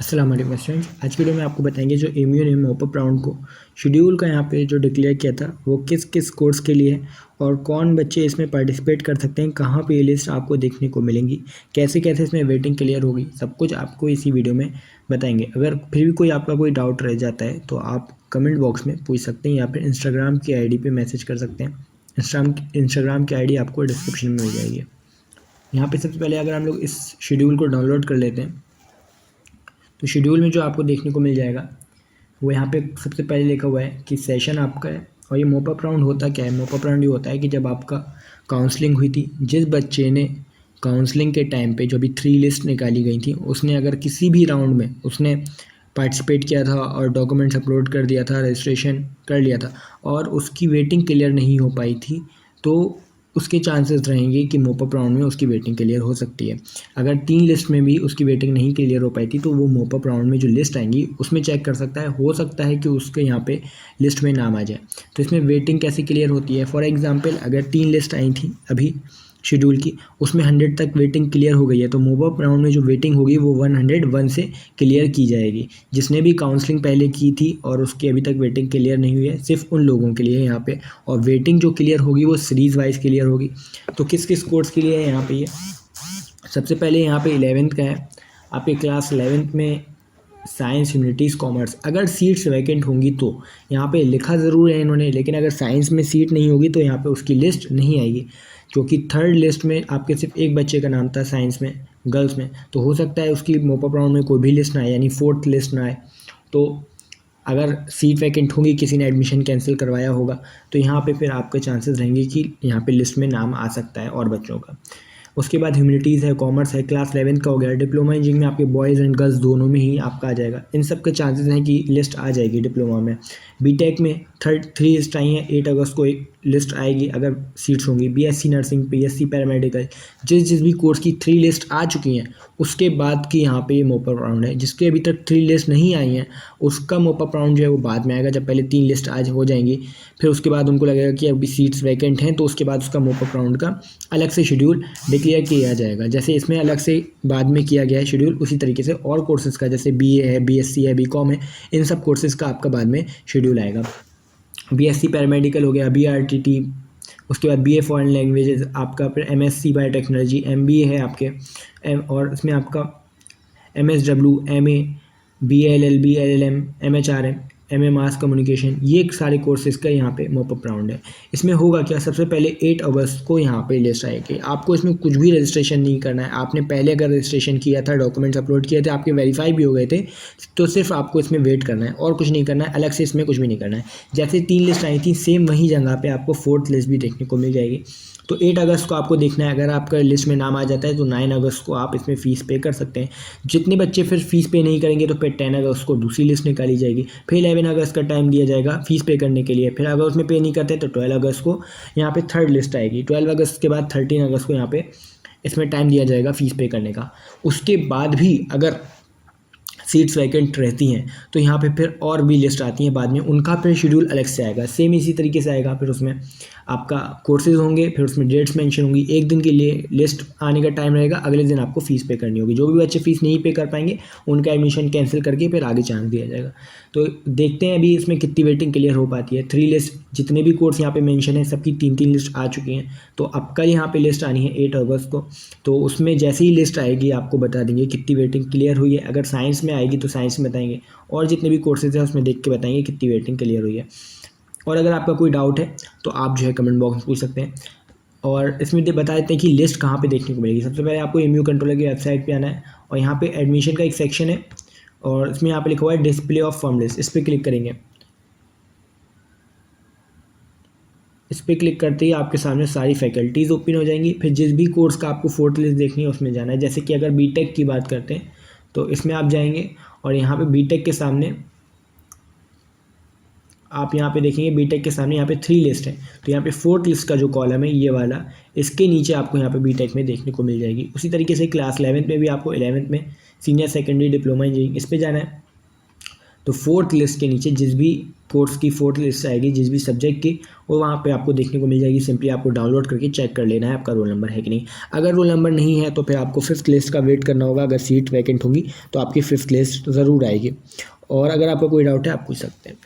अस्सलाम वालेकुम स्टूडेंट्स। आज की वीडियो में आपको बताएंगे जो एमयू ने मॉपअप राउंड को शेड्यूल का यहाँ पे जो डिक्लेयर किया था वो किस किस कोर्स के लिए है और कौन बच्चे इसमें पार्टिसिपेट कर सकते हैं, कहाँ पे ये लिस्ट आपको देखने को मिलेंगी, कैसे कैसे इसमें वेटिंग क्लियर होगी, सब कुछ आपको इसी वीडियो में बताएंगे। अगर फिर भी कोई आपका कोई डाउट रह जाता है तो आप कमेंट बॉक्स में पूछ सकते हैं या फिर इंस्टाग्राम की आई डी मैसेज कर सकते हैं। इंस्टाग्राम की आई आपको डिस्क्रिप्शन में मिल जाएगी। यहाँ पर सबसे पहले अगर हम लोग इस शेड्यूल को डाउनलोड कर लेते हैं तो शेड्यूल में जो आपको देखने को मिल जाएगा वो यहाँ पे सबसे पहले लिखा हुआ है कि सेशन आपका है। और ये मॉपअप राउंड होता क्या है? मॉपअप राउंड ये होता है कि जब आपका काउंसलिंग हुई थी, जिस बच्चे ने काउंसलिंग के टाइम पे जो भी 3 लिस्ट निकाली गई थी उसने अगर किसी भी राउंड में उसने पार्टिसिपेट किया था और डॉक्यूमेंट्स अपलोड कर दिया था, रजिस्ट्रेशन कर लिया था और उसकी वेटिंग क्लियर नहीं हो पाई थी, तो उसके चांसेस रहेंगे कि मॉपअप राउंड में उसकी वेटिंग क्लियर हो सकती है। अगर 3 लिस्ट में भी उसकी वेटिंग नहीं क्लियर हो पाई थी तो वो मॉपअप राउंड में जो लिस्ट आएंगी उसमें चेक कर सकता है, हो सकता है कि उसके यहाँ पे लिस्ट में नाम आ जाए। तो इसमें वेटिंग कैसे क्लियर होती है? फॉर एग्जांपल अगर 3 लिस्ट आई थी अभी शेड्यूल की, उसमें 100 तक वेटिंग क्लियर हो गई है तो मॉपअप राउंड में जो वेटिंग होगी वो 101 से क्लियर की जाएगी। जिसने भी काउंसलिंग पहले की थी और उसकी अभी तक वेटिंग क्लियर नहीं हुई है, सिर्फ उन लोगों के लिए है यहाँ पे। और वेटिंग जो क्लियर होगी वो सीरीज़ वाइज क्लियर होगी। तो किस किस कोर्स के लिए है यहाँ पे? ये सबसे पहले यहाँ पे 11th का है। आपके क्लास 11th में साइंस, ह्यूमैनिटीज़, कॉमर्स, अगर सीट्स वैकेंट होंगी तो यहाँ पे लिखा ज़रूर है इन्होंने, लेकिन अगर साइंस में सीट नहीं होगी तो यहाँ पे उसकी लिस्ट नहीं आएगी, क्योंकि 3rd लिस्ट में आपके सिर्फ एक बच्चे का नाम था साइंस में, गर्ल्स में। तो हो सकता है उसकी मॉपअप राउंड में कोई भी लिस्ट ना आए, यानी 4th लिस्ट ना आए। तो अगर सीट वैकेंट होगी, किसी ने एडमिशन कैंसिल करवाया होगा, तो यहाँ पे फिर आपके चांसेस रहेंगे कि यहाँ पे लिस्ट में नाम आ सकता है और बच्चों का। उसके बाद ह्यूमैनिटीज़ है, कॉमर्स है, क्लास 11 का हो गया। डिप्लोमा इंजीनियरिंग में आपके बॉयज़ एंड गर्ल्स दोनों में ही आपका आ जाएगा। इन सब के चांसेस हैं कि लिस्ट आ जाएगी डिप्लोमा में। बीटेक में 3 लिस्ट आई हैं, 8 अगस्त को एक लिस्ट आएगी अगर सीट्स होंगी। बीएससी नर्सिंग, बीएससी पैरामेडिकल, जिस भी कोर्स की 3 लिस्ट आ चुकी हैं उसके बाद की यहाँ पे ये मॉपअप राउंड है। जिसके अभी तक 3 लिस्ट नहीं आई हैं उसका मॉपअप राउंड जो है वो बाद में आएगा, जब पहले 3 लिस्ट आज हो जाएंगी। फिर उसके बाद उनको लगेगा कि अभी सीट्स वैकेंट हैं तो उसके बाद उसका मॉपअप राउंड का अलग से शेड्यूल डिक्लेयर किया जाएगा। जैसे इसमें अलग से बाद में किया गया है शेड्यूल, उसी तरीके से और कोर्सेज़ का, जैसे बीए है, बीएससी है, बीकॉम है, इन सब कोर्सेज़ का आपका बाद में शेड्यूल आएगा। बीएससी पैरामेडिकल हो गया, बीआरटीटी, उसके बाद बीए फॉरेन लैंग्वेजेस आपका, फिर एमएससी बायोटेक्नोलॉजी, एमबीए है आपके और इसमें आपका MSW, MA, BLLB, LLM, MHRM, MA mass communication, ये सारे कोर्सेज़ का यहाँ पे मॉपअप राउंड है। इसमें होगा क्या? सबसे पहले 8 अगस्त को यहाँ पे लिस्ट आएगी। आपको इसमें कुछ भी रजिस्ट्रेशन नहीं करना है। आपने पहले अगर रजिस्ट्रेशन किया था, डॉक्यूमेंट्स अपलोड किए थे, आपके वेरीफाई भी हो गए थे, तो सिर्फ आपको इसमें वेट करना है और कुछ नहीं करना है, अलग से इसमें कुछ भी नहीं करना है। जैसे 3 लिस्ट आई थी सेम वही जगह पे आपको 4th लिस्ट भी देखने को मिल जाएगी। तो 8 अगस्त को आपको देखना है। अगर आपका लिस्ट में नाम आ जाता है तो 9 अगस्त को आप इसमें फ़ीस पे कर सकते हैं। जितने बच्चे फिर फ़ीस पे नहीं करेंगे तो फिर 10 अगस्त को दूसरी लिस्ट निकाली जाएगी। फिर 11 अगस्त का टाइम दिया जाएगा फ़ीस पे करने के लिए। फिर अगर उसमें पे नहीं करते तो 12 अगस्त को यहाँ पे 3rd लिस्ट आएगी। 12 अगस्त के बाद 13 अगस्त को यहाँ पे इसमें टाइम दिया जाएगा फ़ीस पे करने का। उसके बाद भी अगर सीट्स वैकेंट रहती हैं तो यहाँ पे फिर और भी लिस्ट आती हैं बाद में, उनका फिर शेड्यूल अलग से आएगा। सेम इसी तरीके से आएगा। फिर उसमें आपका कोर्सेज होंगे, फिर उसमें डेट्स मेंशन होंगी। एक दिन के लिए लिस्ट आने का टाइम रहेगा, अगले दिन आपको फ़ीस पे करनी होगी। जो भी बच्चे फ़ीस नहीं पे कर पाएंगे उनका एडमिशन कैंसिल करके फिर आगे चांस दिया जाएगा। तो देखते हैं अभी इसमें कितनी वेटिंग क्लियर हो पाती है। 3 लिस्ट, जितने भी कोर्स यहाँ पे मेंशन है सबकी 3-3 लिस्ट आ चुकी हैं। तो अब कल यहाँ पे लिस्ट आनी है 8 अगस्त को, तो उसमें जैसे ही लिस्ट आएगी आपको बता देंगे कितनी वेटिंग क्लियर हुई है। अगर साइंस में आएगी तो साइंस में बताएंगे, और जितने भी कोर्सेज हैं उसमें देख के बताएंगे कितनी वेटिंग क्लियर हुई है। और अगर आपका कोई डाउट है तो आप जो है कमेंट बॉक्स में पूछ सकते हैं। और इसमें बता देते हैं कि लिस्ट कहाँ पे देखने को मिलेगी। सबसे पहले आपको एमयू कंट्रोलर की वेबसाइट पे आना है और यहाँ पे एडमिशन का एक सेक्शन है और इसमें यहाँ पे लिखा हुआ है डिस्प्ले ऑफ फॉर्म लिस्ट। इस पर क्लिक करेंगे। इस पर क्लिक करते ही आपके सामने सारी फैकल्टीज़ ओपन हो जाएंगी। फिर जिस भी कोर्स का आपको 4th लिस्ट देखनी है उसमें जाना है। जैसे कि अगर बीटेक की बात करते हैं तो इसमें आप जाएंगे और यहाँ पे बीटेक के सामने आप यहाँ पे देखेंगे, बीटेक के सामने यहाँ पे 3 लिस्ट है। तो यहाँ पे 4th लिस्ट का जो कॉलम है ये वाला, इसके नीचे आपको यहाँ पे बीटेक में देखने को मिल जाएगी। उसी तरीके से क्लास 11th में भी आपको 11th में सीनियर सेकेंडरी डिप्लोमा इंजीनियरिंग, इस पर जाना है। तो फोर्थ लिस्ट के नीचे जिस भी कोर्स की फोर्थ लिस्ट आएगी, जिस भी सब्जेक्ट की, वो वहाँ पे आपको देखने को मिल जाएगी। सिंपली आपको डाउनलोड करके चेक कर लेना है आपका रोल नंबर है कि नहीं। अगर रोल नंबर नहीं है तो फिर आपको फिफ्थ लिस्ट का वेट करना होगा। अगर सीट वैकेंट होगी तो आपकी फिफ्थ लिस्ट ज़रूर आएगी। और अगर आपका कोई डाउट है आप पूछ सकते हैं।